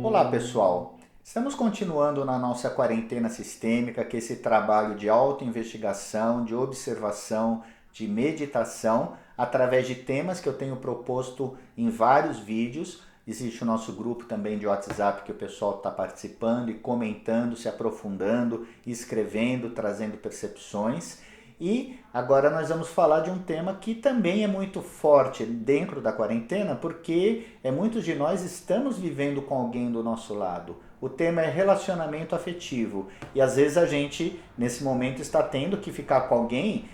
Olá, pessoal. Estamos continuando na nossa quarentena sistêmica, que é esse trabalho de autoinvestigação, de observação, de meditação, através de temas que eu tenho proposto em vários vídeos. Existe o nosso grupo também de WhatsApp que o pessoal está participando e comentando, se aprofundando, escrevendo, trazendo percepções. E agora nós vamos falar de um tema que também é muito forte dentro da quarentena, porque muitos de nós estamos vivendo com alguém do nosso lado. O tema é relacionamento afetivo. E às vezes a gente, nesse momento, está tendo que ficar com alguém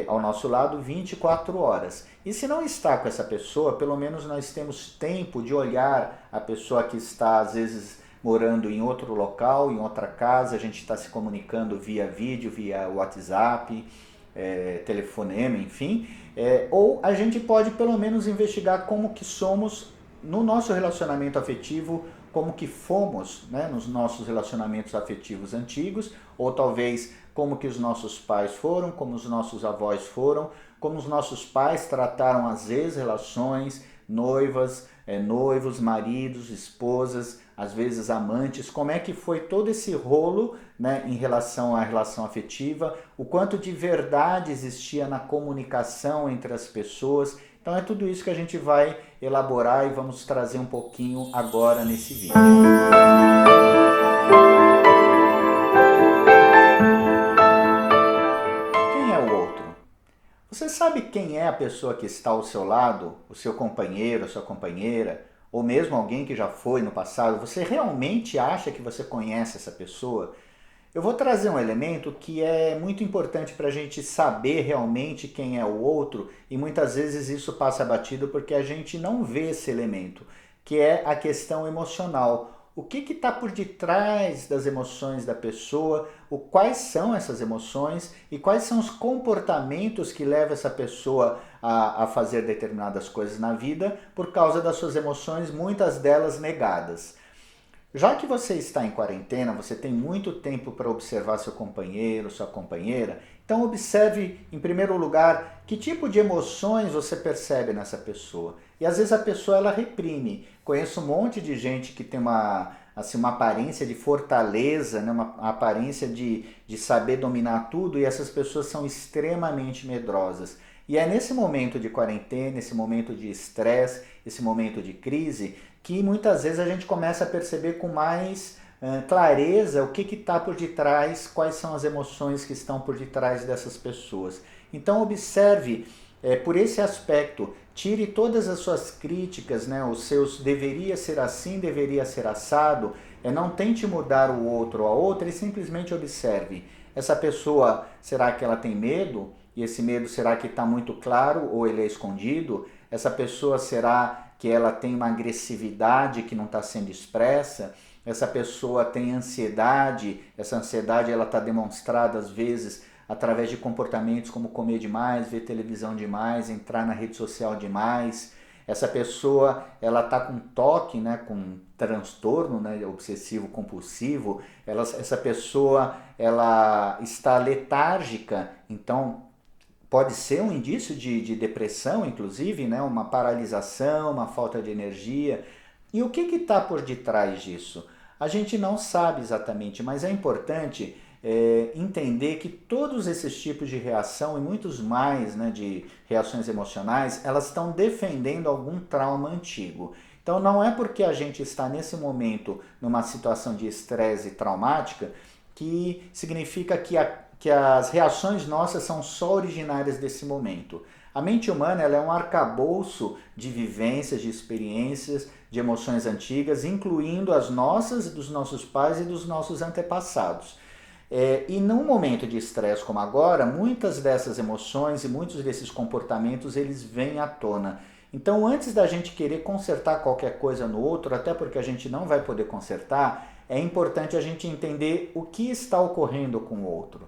ao nosso lado 24 horas. E se não está com essa pessoa, pelo menos nós temos tempo de olhar a pessoa que está, às vezes, morando em outro local, em outra casa, a gente está se comunicando via vídeo, via WhatsApp, telefonema, enfim. Ou a gente pode pelo menos investigar como que somos no nosso relacionamento afetivo, como que fomos, né, nos nossos relacionamentos afetivos antigos, ou talvez como que os nossos pais foram, como os nossos avós foram, como os nossos pais trataram as ex-relações, noivas, noivos, maridos, esposas, às vezes amantes, como é que foi todo esse rolo, né, em relação à relação afetiva, o quanto de verdade existia na comunicação entre as pessoas. Então é tudo isso que a gente vai elaborar e vamos trazer um pouquinho agora nesse vídeo. Quem é o outro? Você sabe quem é a pessoa que está ao seu lado? O seu companheiro, a sua companheira? Ou mesmo alguém que já foi no passado? Você realmente acha que você conhece essa pessoa? Eu vou trazer um elemento que é muito importante para a gente saber realmente quem é o outro, e muitas vezes isso passa batido porque a gente não vê esse elemento, que é a questão emocional. O que está por detrás das emoções da pessoa, quais são essas emoções e quais são os comportamentos que levam essa pessoa a fazer determinadas coisas na vida por causa das suas emoções, muitas delas negadas. Já que você está em quarentena, você tem muito tempo para observar seu companheiro, sua companheira, então observe, em primeiro lugar, que tipo de emoções você percebe nessa pessoa. E às vezes a pessoa ela reprime. Conheço um monte de gente que tem uma aparência de fortaleza, né? Uma aparência de saber dominar tudo, e essas pessoas são extremamente medrosas. E é nesse momento de quarentena, esse momento de estresse, esse momento de crise, que muitas vezes a gente começa a perceber com mais clareza o que está por detrás, quais são as emoções que estão por detrás dessas pessoas. Então observe por esse aspecto, tire todas as suas críticas, né, os seus deveria ser assim, deveria ser assado, não tente mudar o outro ou a outra e simplesmente observe. Essa pessoa, será que ela tem medo? E esse medo será que está muito claro ou ele é escondido? Essa pessoa será que ela tem uma agressividade que não está sendo expressa? Essa pessoa tem ansiedade, essa ansiedade ela está demonstrada às vezes através de comportamentos como comer demais, ver televisão demais, entrar na rede social demais. Essa pessoa ela está com toque, né, com transtorno, né, obsessivo compulsivo. Essa pessoa ela está letárgica, então pode ser um indício de depressão, inclusive, né? Uma paralisação, uma falta de energia. E o que está por detrás disso? A gente não sabe exatamente, mas é importante entender que todos esses tipos de reação e muitos mais, né, de reações emocionais, elas estão defendendo algum trauma antigo. Então não é porque a gente está nesse momento numa situação de estresse traumática que significa que as reações nossas são só originárias desse momento. A mente humana ela é um arcabouço de vivências, de experiências, de emoções antigas, incluindo as nossas, dos nossos pais e dos nossos antepassados. E num momento de estresse como agora, muitas dessas emoções e muitos desses comportamentos eles vêm à tona. Então, antes da gente querer consertar qualquer coisa no outro, até porque a gente não vai poder consertar, é importante a gente entender o que está ocorrendo com o outro.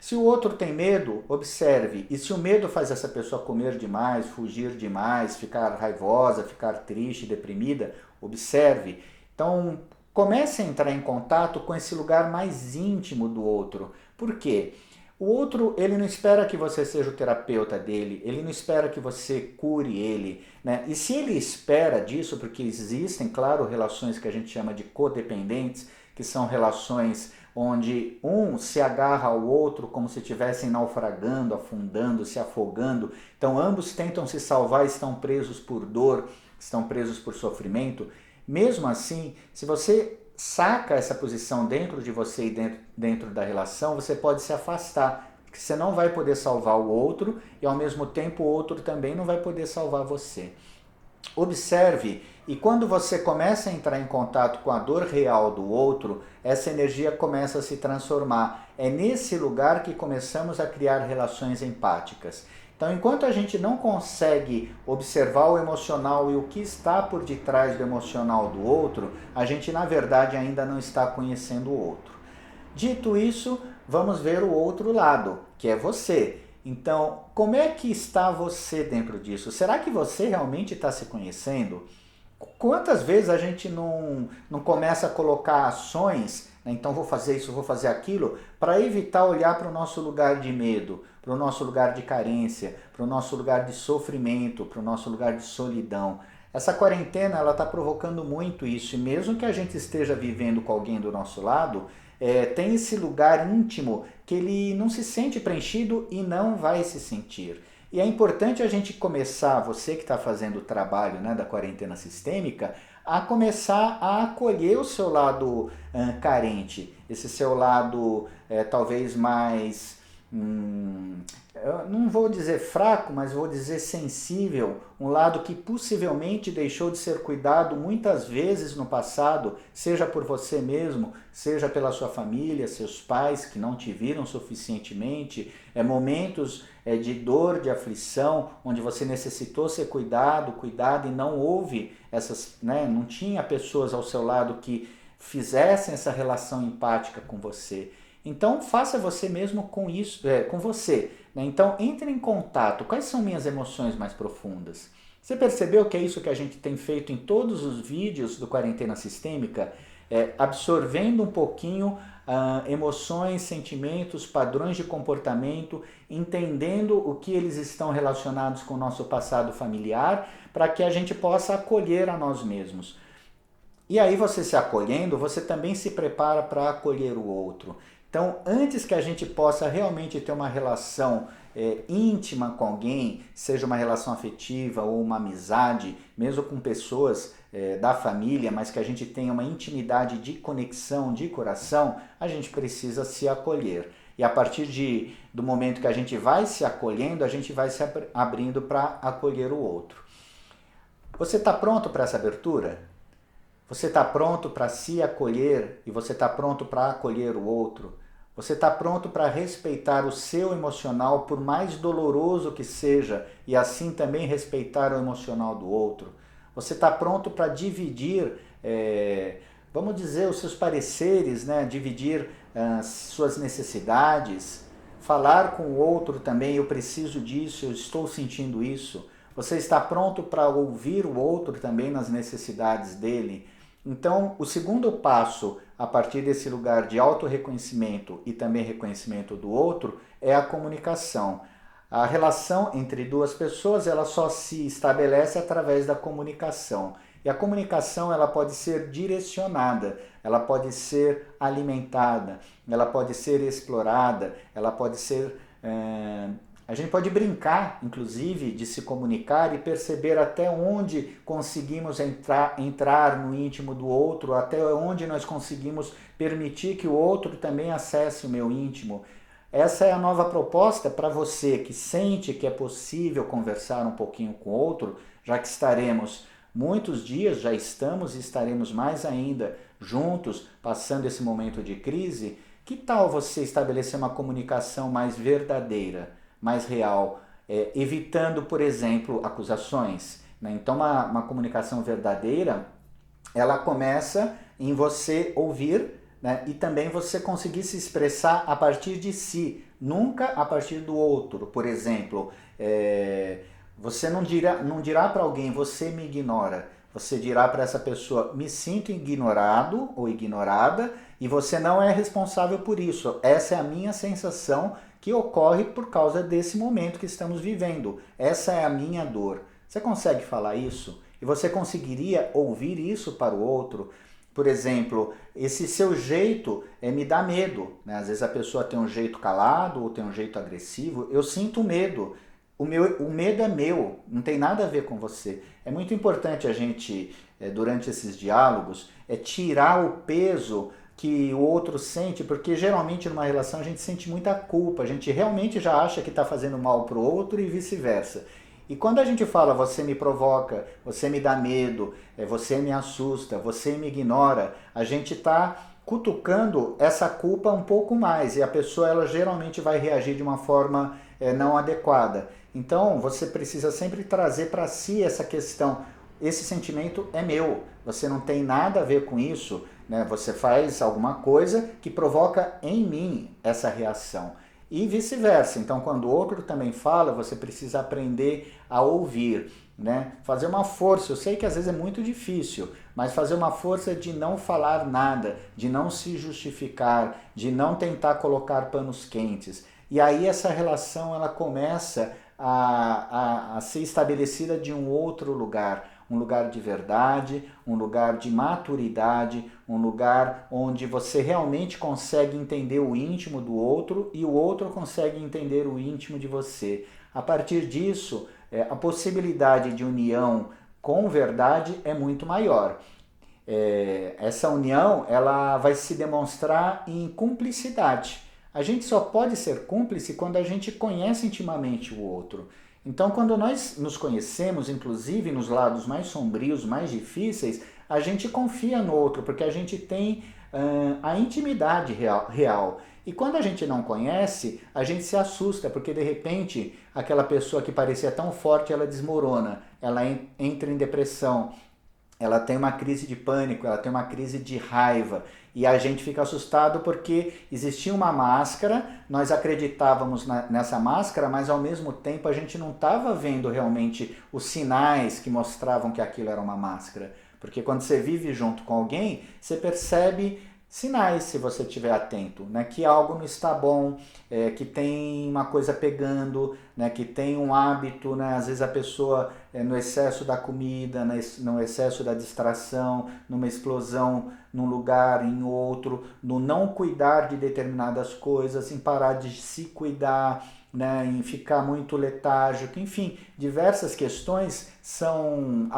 Se o outro tem medo, observe. E se o medo faz essa pessoa comer demais, fugir demais, ficar raivosa, ficar triste, deprimida, observe. Então, comece a entrar em contato com esse lugar mais íntimo do outro. Por quê? O outro, ele não espera que você seja o terapeuta dele, ele não espera que você cure ele, né? E se ele espera disso, porque existem, claro, relações que a gente chama de codependentes, que são relações onde um se agarra ao outro como se estivessem naufragando, afundando, se afogando. Então ambos tentam se salvar, estão presos por dor, estão presos por sofrimento. Mesmo assim, se você saca essa posição dentro de você e dentro da relação, você pode se afastar, porque você não vai poder salvar o outro e ao mesmo tempo o outro também não vai poder salvar você. Observe, e quando você começa a entrar em contato com a dor real do outro, essa energia começa a se transformar. É nesse lugar que começamos a criar relações empáticas. Então, enquanto a gente não consegue observar o emocional e o que está por detrás do emocional do outro, a gente, na verdade, ainda não está conhecendo o outro. Dito isso, vamos ver o outro lado, que é você. Então, como é que está você dentro disso? Será que você realmente está se conhecendo? Quantas vezes a gente não começa a colocar ações, né? Então vou fazer isso, vou fazer aquilo, para evitar olhar para o nosso lugar de medo, para o nosso lugar de carência, para o nosso lugar de sofrimento, para o nosso lugar de solidão. Essa quarentena ela está provocando muito isso, e mesmo que a gente esteja vivendo com alguém do nosso lado, tem esse lugar íntimo que ele não se sente preenchido e não vai se sentir. E é importante a gente começar, você que está fazendo o trabalho, né, da quarentena sistêmica, a começar a acolher o seu lado carente, esse seu lado talvez mais, eu não vou dizer fraco, mas vou dizer sensível, um lado que possivelmente deixou de ser cuidado muitas vezes no passado, seja por você mesmo, seja pela sua família, seus pais que não te viram suficientemente, momentos de dor, de aflição, onde você necessitou ser cuidado e não houve essas, né, não tinha pessoas ao seu lado que fizessem essa relação empática com você. Então faça você mesmo com isso, com você. Né? Então entre em contato. Quais são minhas emoções mais profundas? Você percebeu que é isso que a gente tem feito em todos os vídeos do Quarentena Sistêmica? Absorvendo um pouquinho emoções, sentimentos, padrões de comportamento, entendendo o que eles estão relacionados com o nosso passado familiar, para que a gente possa acolher a nós mesmos. E aí você se acolhendo, você também se prepara para acolher o outro. Então, antes que a gente possa realmente ter uma relação íntima com alguém, seja uma relação afetiva ou uma amizade, mesmo com pessoas da família, mas que a gente tenha uma intimidade de conexão, de coração, a gente precisa se acolher. E a partir do momento que a gente vai se acolhendo, a gente vai se abrindo para acolher o outro. Você está pronto para essa abertura? Você está pronto para se acolher e você está pronto para acolher o outro? Você está pronto para respeitar o seu emocional, por mais doloroso que seja, e assim também respeitar o emocional do outro? Você está pronto para dividir, vamos dizer, os seus pareceres, né? Dividir suas necessidades, falar com o outro também, eu preciso disso, eu estou sentindo isso. Você está pronto para ouvir o outro também nas necessidades dele? Então, o segundo passo, a partir desse lugar de autorreconhecimento e também reconhecimento do outro, é a comunicação. A relação entre duas pessoas, ela só se estabelece através da comunicação. E a comunicação, ela pode ser direcionada, ela pode ser alimentada, ela pode ser explorada, ela pode ser... A gente pode brincar, inclusive, de se comunicar e perceber até onde conseguimos entrar no íntimo do outro, até onde nós conseguimos permitir que o outro também acesse o meu íntimo. Essa é a nova proposta para você que sente que é possível conversar um pouquinho com o outro, já que estaremos muitos dias, já estamos e estaremos mais ainda juntos, passando esse momento de crise. Que tal você estabelecer uma comunicação mais verdadeira, mais real, evitando, por exemplo, acusações? Né? Então, uma comunicação verdadeira, ela começa em você ouvir, né? E também você conseguir se expressar a partir de si, nunca a partir do outro. Por exemplo, você não dirá para alguém, você me ignora. Você dirá para essa pessoa, me sinto ignorado ou ignorada, e você não é responsável por isso. Essa é a minha sensação que ocorre por causa desse momento que estamos vivendo. Essa é a minha dor. Você consegue falar isso? E você conseguiria ouvir isso para o outro? Por exemplo, esse seu jeito me dá medo, né? Às vezes a pessoa tem um jeito calado ou tem um jeito agressivo. Eu sinto medo. O medo é meu, não tem nada a ver com você. É muito importante a gente, durante esses diálogos, tirar o peso que o outro sente, porque geralmente numa relação a gente sente muita culpa, a gente realmente já acha que está fazendo mal para o outro e vice-versa. E quando a gente fala você me provoca, você me dá medo, você me assusta, você me ignora, a gente está cutucando essa culpa um pouco mais e a pessoa ela geralmente vai reagir de uma forma não adequada. Então você precisa sempre trazer para si essa questão. Esse sentimento é meu, você não tem nada a ver com isso, né? Você faz alguma coisa que provoca em mim essa reação. E vice-versa. Então, quando o outro também fala, você precisa aprender a ouvir, né? Fazer uma força. Eu sei que às vezes é muito difícil, mas fazer uma força de não falar nada, de não se justificar, de não tentar colocar panos quentes. E aí essa relação ela começa a ser estabelecida de um outro lugar. Um lugar de verdade, um lugar de maturidade, um lugar onde você realmente consegue entender o íntimo do outro e o outro consegue entender o íntimo de você. A partir disso, a possibilidade de união com verdade é muito maior. Essa união ela vai se demonstrar em cumplicidade. A gente só pode ser cúmplice quando a gente conhece intimamente o outro. Então, quando nós nos conhecemos, inclusive nos lados mais sombrios, mais difíceis, a gente confia no outro, porque a gente tem a intimidade real. E quando a gente não conhece, a gente se assusta, porque de repente aquela pessoa que parecia tão forte, ela desmorona, ela entra em depressão, ela tem uma crise de pânico, ela tem uma crise de raiva. E a gente fica assustado porque existia uma máscara, nós acreditávamos nessa máscara, mas ao mesmo tempo a gente não estava vendo realmente os sinais que mostravam que aquilo era uma máscara. Porque quando você vive junto com alguém, você percebe sinais, se você estiver atento, né? Que algo não está bom, que tem uma coisa pegando, né? Que tem um hábito, né? Às vezes a pessoa no excesso da comida, no excesso da distração, numa explosão num lugar, em outro, no não cuidar de determinadas coisas, em parar de se cuidar, né, em ficar muito letárgico, enfim, diversas questões são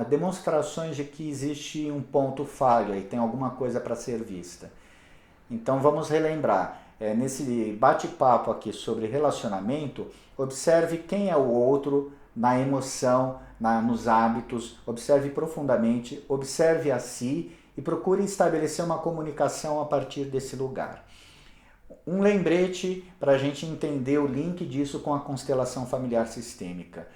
demonstrações de que existe um ponto falho e tem alguma coisa para ser vista. Então vamos relembrar, nesse bate-papo aqui sobre relacionamento, observe quem é o outro na emoção, nos hábitos, observe profundamente, observe a si e procure estabelecer uma comunicação a partir desse lugar. Um lembrete para a gente entender o link disso com a constelação familiar sistêmica.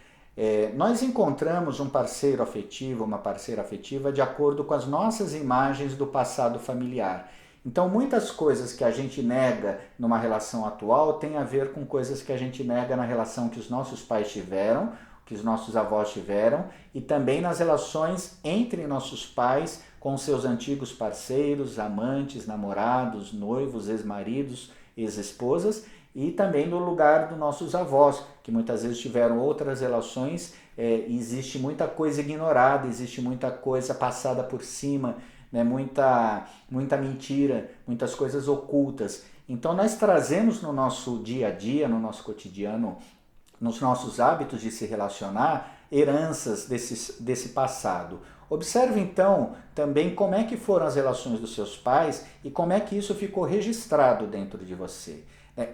Nós encontramos um parceiro afetivo, uma parceira afetiva, de acordo com as nossas imagens do passado familiar. Então, muitas coisas que a gente nega numa relação atual tem a ver com coisas que a gente nega na relação que os nossos pais tiveram, que os nossos avós tiveram, e também nas relações entre nossos pais com seus antigos parceiros, amantes, namorados, noivos, ex-maridos, ex-esposas, e também no lugar dos nossos avós, que muitas vezes tiveram outras relações, existe muita coisa ignorada, existe muita coisa passada por cima, né? muita mentira, muitas coisas ocultas. Então nós trazemos no nosso dia a dia, no nosso cotidiano, nos nossos hábitos de se relacionar, heranças desse passado. Observe então também como é que foram as relações dos seus pais e como é que isso ficou registrado dentro de você.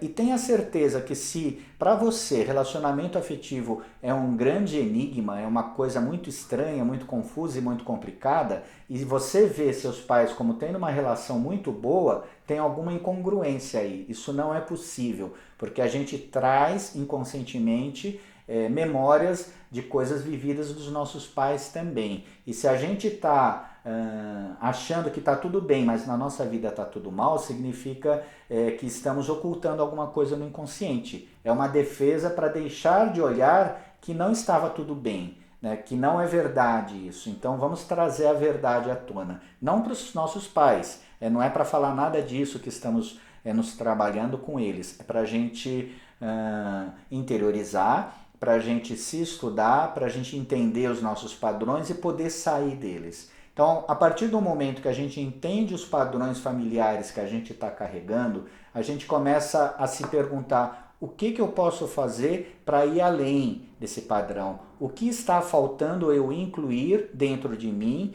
E tenha certeza que se para você relacionamento afetivo é um grande enigma, é uma coisa muito estranha, muito confusa e muito complicada, e você vê seus pais como tendo uma relação muito boa, tem alguma incongruência aí. Isso não é possível, porque a gente traz inconscientemente memórias de coisas vividas dos nossos pais também. E se a gente está achando que está tudo bem, mas na nossa vida está tudo mal, significa que estamos ocultando alguma coisa no inconsciente. É uma defesa para deixar de olhar que não estava tudo bem, né? Que não é verdade isso. Então vamos trazer a verdade à tona. Não para os nossos pais, não é para falar nada disso que estamos nos trabalhando com eles. É para a gente interiorizar, para a gente se estudar, para a gente entender os nossos padrões e poder sair deles. Então, a partir do momento que a gente entende os padrões familiares que a gente está carregando, a gente começa a se perguntar: o que eu posso fazer para ir além desse padrão? O que está faltando eu incluir dentro de mim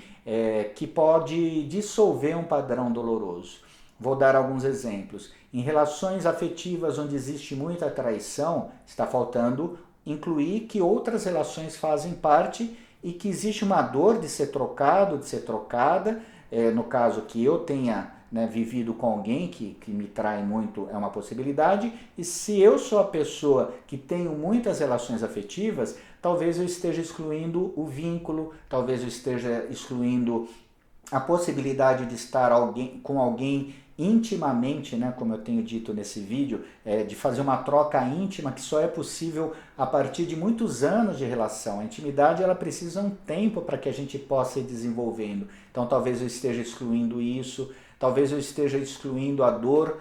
que pode dissolver um padrão doloroso? Vou dar alguns exemplos. Em relações afetivas onde existe muita traição, está faltando incluir que outras relações fazem parte e que existe uma dor de ser trocado, de ser trocada. No caso que eu tenha vivido com alguém que me trai muito, é uma possibilidade. E se eu sou a pessoa que tenho muitas relações afetivas, talvez eu esteja excluindo o vínculo, talvez eu esteja excluindo a possibilidade de estar com alguém intimamente, como eu tenho dito nesse vídeo, de fazer uma troca íntima que só é possível a partir de muitos anos de relação. A intimidade ela precisa um tempo para que a gente possa ir desenvolvendo. Então talvez eu esteja excluindo isso, talvez eu esteja excluindo a dor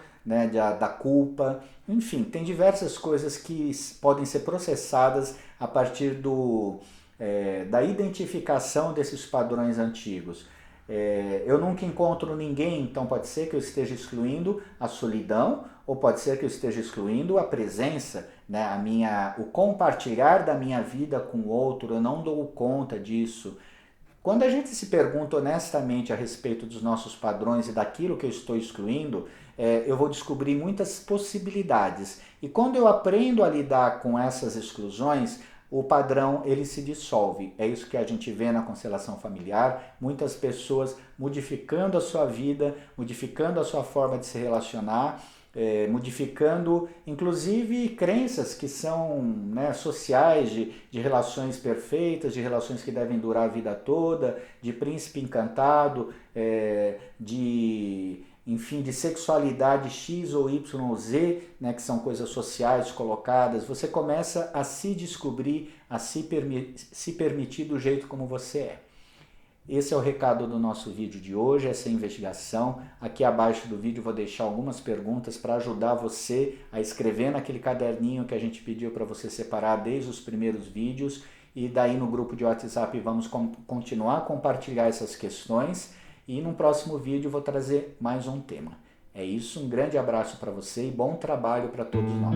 da culpa. Enfim, tem diversas coisas que podem ser processadas a partir da identificação desses padrões antigos. Eu nunca encontro ninguém, então pode ser que eu esteja excluindo a solidão, ou pode ser que eu esteja excluindo a presença, o compartilhar da minha vida com o outro. Eu não dou conta disso. Quando a gente se pergunta honestamente a respeito dos nossos padrões e daquilo que eu estou excluindo, eu vou descobrir muitas possibilidades. E quando eu aprendo a lidar com essas exclusões, o padrão ele se dissolve. É isso que a gente vê na constelação familiar, muitas pessoas modificando a sua vida, modificando a sua forma de se relacionar, modificando inclusive crenças que são sociais, de relações perfeitas, de relações que devem durar a vida toda, de príncipe encantado, de sexualidade X ou Y ou Z, que são coisas sociais colocadas. Você começa a se descobrir, a se permitir do jeito como você é. Esse é o recado do nosso vídeo de hoje, essa investigação. Aqui abaixo do vídeo vou deixar algumas perguntas para ajudar você a escrever naquele caderninho que a gente pediu para você separar desde os primeiros vídeos. E daí no grupo de WhatsApp vamos continuar a compartilhar essas questões. E no próximo vídeo vou trazer mais um tema. É isso, um grande abraço para você e bom trabalho para todos nós.